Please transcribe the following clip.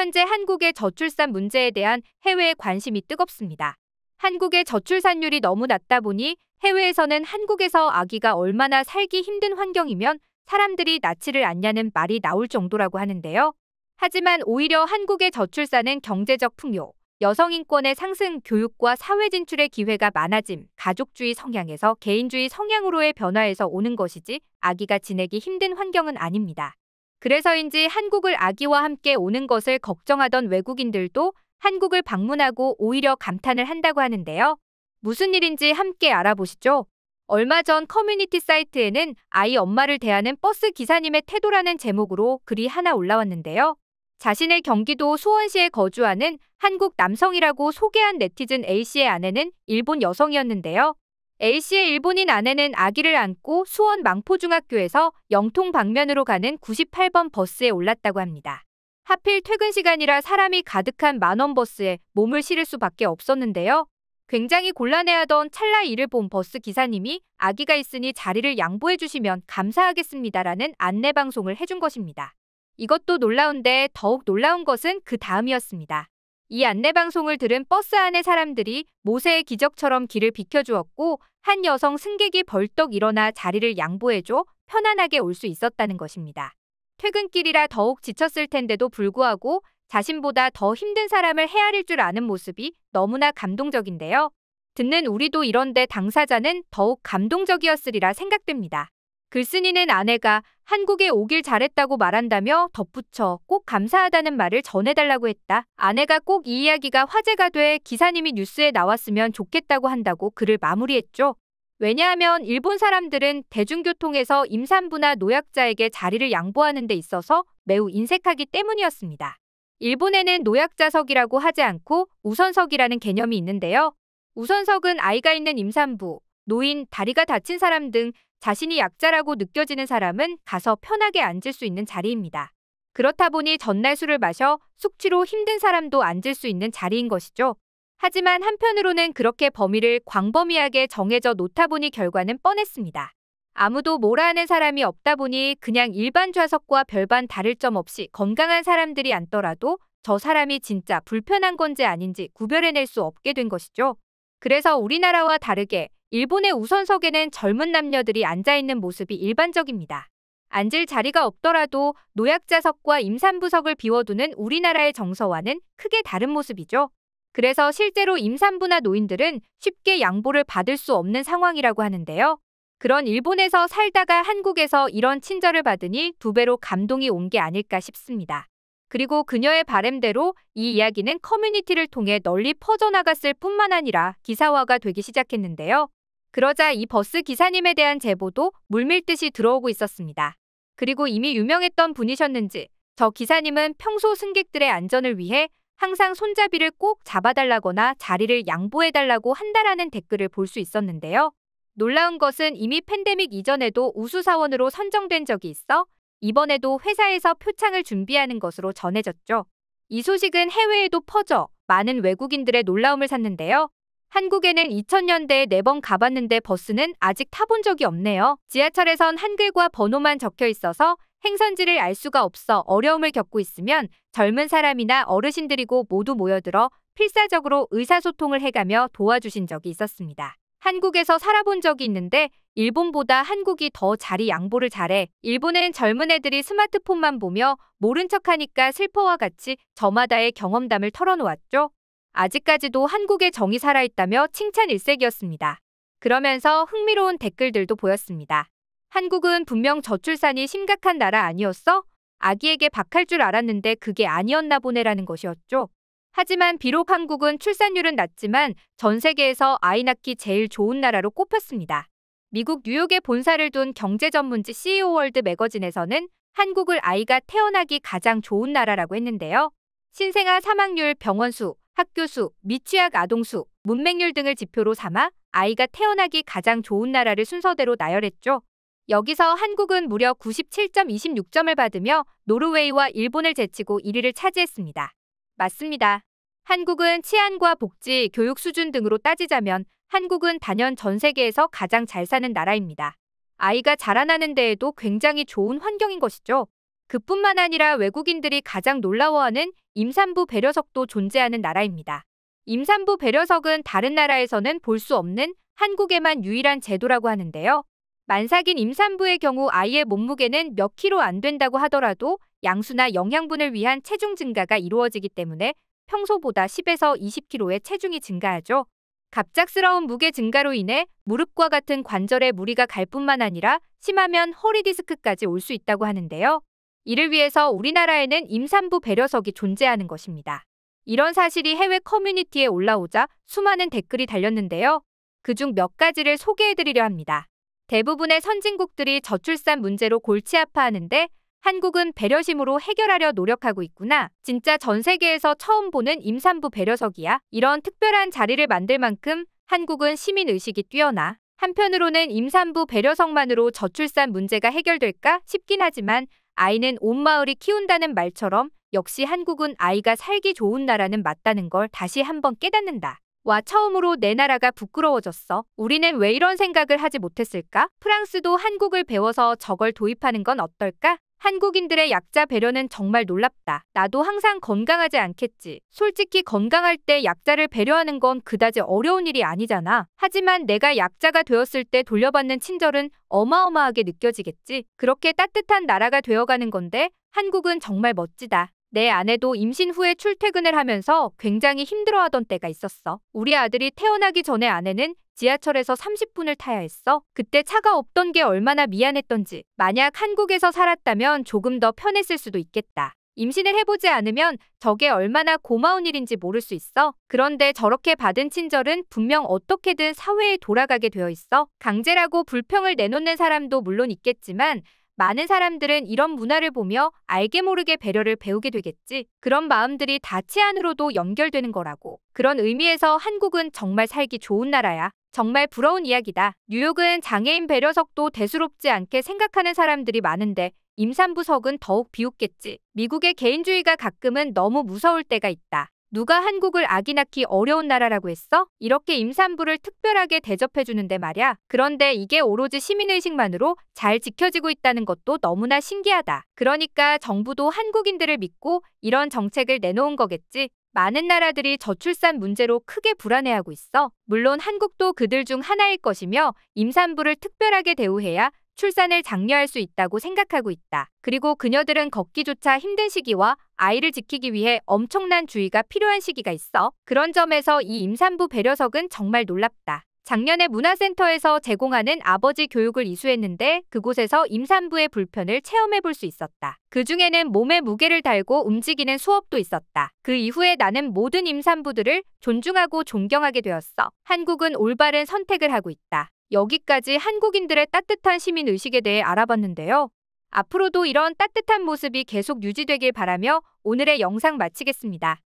현재 한국의 저출산 문제에 대한 해외의 관심이 뜨겁습니다. 한국의 저출산율이 너무 낮다 보니 해외에서는 한국에서 아기가 얼마나 살기 힘든 환경이면 사람들이 낳지를 않냐는 말이 나올 정도라고 하는데요. 하지만 오히려 한국의 저출산은 경제적 풍요, 여성 인권의 상승, 교육과 사회 진출의 기회가 많아짐, 가족주의 성향에서 개인주의 성향으로의 변화에서 오는 것이지 아기가 지내기 힘든 환경은 아닙니다. 그래서인지 한국을 아기와 함께 오는 것을 걱정하던 외국인들도 한국을 방문하고 오히려 감탄을 한다고 하는데요. 무슨 일인지 함께 알아보시죠. 얼마 전 커뮤니티 사이트에는 아이 엄마를 대하는 버스 기사님의 태도라는 제목으로 글이 하나 올라왔는데요. 자신의 경기도 수원시에 거주하는 한국 남성이라고 소개한 네티즌 A씨의 아내는 일본 여성이었는데요. A씨의 일본인 아내는 아기를 안고 수원 망포중학교에서 영통 방면으로 가는 98번 버스에 올랐다고 합니다. 하필 퇴근 시간이라 사람이 가득한 만원버스에 몸을 실을 수밖에 없었는데요. 굉장히 곤란해하던 찰나 이를 본 버스 기사님이 아기가 있으니 자리를 양보해 주시면 감사하겠습니다라는 안내방송을 해준 것입니다. 이것도 놀라운데 더욱 놀라운 것은 그 다음이었습니다. 이 안내방송을 들은 버스 안의 사람들이 모세의 기적처럼 길을 비켜주었고 한 여성 승객이 벌떡 일어나 자리를 양보해줘 편안하게 올 수 있었다는 것입니다. 퇴근길이라 더욱 지쳤을 텐데도 불구하고 자신보다 더 힘든 사람을 헤아릴 줄 아는 모습이 너무나 감동적인데요. 듣는 우리도 이런데 당사자는 더욱 감동적이었으리라 생각됩니다. 글쓴이는 아내가 한국에 오길 잘했다고 말한다며 덧붙여 꼭 감사하다는 말을 전해달라고 했다. 아내가 꼭 이 이야기가 화제가 돼 기사님이 뉴스에 나왔으면 좋겠다고 한다고 글을 마무리했죠. 왜냐하면 일본 사람들은 대중교통에서 임산부나 노약자에게 자리를 양보하는 데 있어서 매우 인색하기 때문이었습니다. 일본에는 노약자석이라고 하지 않고 우선석이라는 개념이 있는데요. 우선석은 아이가 있는 임산부, 노인, 다리가 다친 사람 등 자신이 약자라고 느껴지는 사람은 가서 편하게 앉을 수 있는 자리입니다. 그렇다 보니 전날 술을 마셔 숙취로 힘든 사람도 앉을 수 있는 자리인 것이죠. 하지만 한편으로는 그렇게 범위를 광범위하게 정해져 놓다 보니 결과는 뻔했습니다. 아무도 뭐라 하는 사람이 없다 보니 그냥 일반 좌석과 별반 다를 점 없이 건강한 사람들이 앉더라도 저 사람이 진짜 불편한 건지 아닌지 구별해낼 수 없게 된 것이죠. 그래서 우리나라와 다르게 일본의 우선석에는 젊은 남녀들이 앉아있는 모습이 일반적입니다. 앉을 자리가 없더라도 노약자석과 임산부석을 비워두는 우리나라의 정서와는 크게 다른 모습이죠. 그래서 실제로 임산부나 노인들은 쉽게 양보를 받을 수 없는 상황이라고 하는데요. 그런 일본에서 살다가 한국에서 이런 친절을 받으니 두 배로 감동이 온 게 아닐까 싶습니다. 그리고 그녀의 바램대로 이 이야기는 커뮤니티를 통해 널리 퍼져나갔을 뿐만 아니라 기사화가 되기 시작했는데요. 그러자 이 버스 기사님에 대한 제보도 물밀듯이 들어오고 있었습니다. 그리고 이미 유명했던 분이셨는지 저 기사님은 평소 승객들의 안전을 위해 항상 손잡이를 꼭 잡아달라거나 자리를 양보해달라고 한다라는 댓글을 볼 수 있었는데요. 놀라운 것은 이미 팬데믹 이전에도 우수사원으로 선정된 적이 있어 이번에도 회사에서 표창을 준비하는 것으로 전해졌죠. 이 소식은 해외에도 퍼져 많은 외국인들의 놀라움을 샀는데요. 한국에는 2000년대에 4번 가봤는데 버스는 아직 타본 적이 없네요. 지하철에선 한글과 번호만 적혀 있어서 행선지를 알 수가 없어 어려움을 겪고 있으면 젊은 사람이나 어르신들이고 모두 모여들어 필사적으로 의사소통을 해가며 도와주신 적이 있었습니다. 한국에서 살아본 적이 있는데 일본보다 한국이 더 자리 양보를 잘해. 일본은 젊은 애들이 스마트폰만 보며 모른 척하니까 슬퍼와 같이 저마다의 경험담을 털어놓았죠. 아직까지도 한국의 정이 살아있다며 칭찬 일색이었습니다. 그러면서 흥미로운 댓글들도 보였습니다. 한국은 분명 저출산이 심각한 나라 아니었어? 아기에게 박할 줄 알았는데 그게 아니었나 보네라는 것이었죠. 하지만 비록 한국은 출산율은 낮지만 전 세계에서 아이 낳기 제일 좋은 나라로 꼽혔습니다. 미국 뉴욕에 본사를 둔 경제 전문지 CEO 월드 매거진에서는 한국을 아이가 태어나기 가장 좋은 나라라고 했는데요. 신생아 사망률, 병원 수, 학교 수, 미취학 아동 수, 문맹률 등을 지표로 삼아 아이가 태어나기 가장 좋은 나라를 순서대로 나열했죠. 여기서 한국은 무려 97.26점을 받으며 노르웨이와 일본을 제치고 1위를 차지했습니다. 맞습니다. 한국은 치안과 복지, 교육 수준 등으로 따지자면 한국은 단연 전 세계에서 가장 잘 사는 나라입니다. 아이가 자라나는 데에도 굉장히 좋은 환경인 것이죠. 그뿐만 아니라 외국인들이 가장 놀라워하는 임산부 배려석도 존재하는 나라입니다. 임산부 배려석은 다른 나라에서는 볼 수 없는 한국에만 유일한 제도라고 하는데요. 만삭인 임산부의 경우 아이의 몸무게는 몇 킬로 안 된다고 하더라도 양수나 영양분을 위한 체중 증가가 이루어지기 때문에 평소보다 10에서 20kg의 체중이 증가하죠. 갑작스러운 무게 증가로 인해 무릎과 같은 관절에 무리가 갈 뿐만 아니라 심하면 허리 디스크까지 올 수 있다고 하는데요. 이를 위해서 우리나라에는 임산부 배려석이 존재하는 것입니다. 이런 사실이 해외 커뮤니티에 올라오자 수많은 댓글이 달렸는데요. 그중 몇 가지를 소개해드리려 합니다. 대부분의 선진국들이 저출산 문제로 골치 아파하는데 한국은 배려심으로 해결하려 노력하고 있구나. 진짜 전 세계에서 처음 보는 임산부 배려석이야. 이런 특별한 자리를 만들 만큼 한국은 시민의식이 뛰어나. 한편으로는 임산부 배려석만으로 저출산 문제가 해결될까 싶긴 하지만 아이는 온 마을이 키운다는 말처럼 역시 한국은 아이가 살기 좋은 나라는 맞다는 걸 다시 한번 깨닫는다. 와, 처음으로 내 나라가 부끄러워졌어. 우리는 왜 이런 생각을 하지 못했을까? 프랑스도 한국을 배워서 저걸 도입하는 건 어떨까? 한국인들의 약자 배려는 정말 놀랍다. 나도 항상 건강하지 않겠지. 솔직히 건강할 때 약자를 배려하는 건 그다지 어려운 일이 아니잖아. 하지만 내가 약자가 되었을 때 돌려받는 친절은 어마어마하게 느껴지겠지. 그렇게 따뜻한 나라가 되어가는 건데 한국은 정말 멋지다. 내 아내도 임신 후에 출퇴근을 하면서 굉장히 힘들어하던 때가 있었어. 우리 아들이 태어나기 전에 아내는 지하철에서 30분을 타야 했어. 그때 차가 없던 게 얼마나 미안했던지. 만약 한국에서 살았다면 조금 더 편했을 수도 있겠다. 임신을 해보지 않으면 저게 얼마나 고마운 일인지 모를 수 있어. 그런데 저렇게 받은 친절은 분명 어떻게든 사회에 돌아가게 되어 있어. 강제라고 불평을 내놓는 사람도 물론 있겠지만 많은 사람들은 이런 문화를 보며 알게 모르게 배려를 배우게 되겠지. 그런 마음들이 다 치안으로도 연결되는 거라고. 그런 의미에서 한국은 정말 살기 좋은 나라야. 정말 부러운 이야기다. 뉴욕은 장애인 배려석도 대수롭지 않게 생각하는 사람들이 많은데 임산부석은 더욱 비웃겠지. 미국의 개인주의가 가끔은 너무 무서울 때가 있다. 누가 한국을 아기 낳기 어려운 나라라고 했어? 이렇게 임산부를 특별하게 대접해주는데 말야. 그런데 이게 오로지 시민의식만으로 잘 지켜지고 있다는 것도 너무나 신기하다. 그러니까 정부도 한국인들을 믿고 이런 정책을 내놓은 거겠지. 많은 나라들이 저출산 문제로 크게 불안해하고 있어. 물론 한국도 그들 중 하나일 것이며 임산부를 특별하게 대우해야 출산을 장려할 수 있다고 생각하고 있다. 그리고 그녀들은 걷기조차 힘든 시기와 아이를 지키기 위해 엄청난 주의가 필요한 시기가 있어. 그런 점에서 이 임산부 배려석은 정말 놀랍다. 작년에 문화센터에서 제공하는 아버지 교육을 이수했는데 그곳에서 임산부의 불편을 체험해볼 수 있었다. 그 중에는 몸에 무게를 달고 움직이는 수업도 있었다. 그 이후에 나는 모든 임산부들을 존중하고 존경하게 되었어. 한국은 올바른 선택을 하고 있다. 여기까지 한국인들의 따뜻한 시민의식에 대해 알아봤는데요. 앞으로도 이런 따뜻한 모습이 계속 유지되길 바라며 오늘의 영상 마치겠습니다.